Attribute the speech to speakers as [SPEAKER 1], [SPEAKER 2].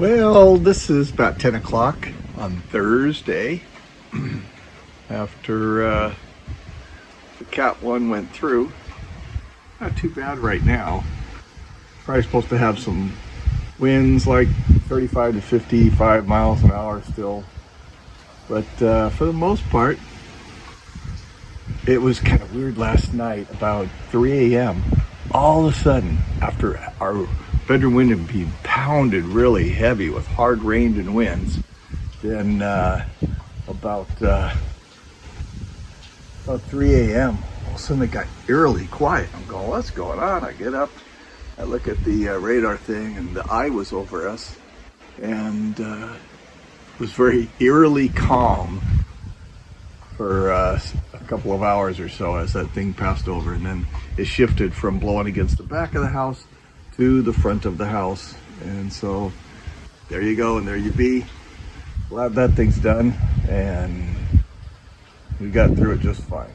[SPEAKER 1] Well, this is about 10 o'clock on Thursday after the Cat 1 went through. Not too bad right now. Probably supposed to have some winds like 35 to 55 miles an hour still. But for the most part, it was kind of weird last night about 3 a.m. All of a sudden, after our bedroom window being pounded really heavy with hard rain and winds, then about 3 a.m. all of a sudden it got eerily quiet. I'm going, what's going on? I get up, I look at the radar thing, and the eye was over us, and it was very eerily calm for a couple of hours or so as that thing passed over, and then it shifted from blowing against the back of the house to the front of the house. And so there you go, and there you be. Glad that thing's done, and we got through it just fine.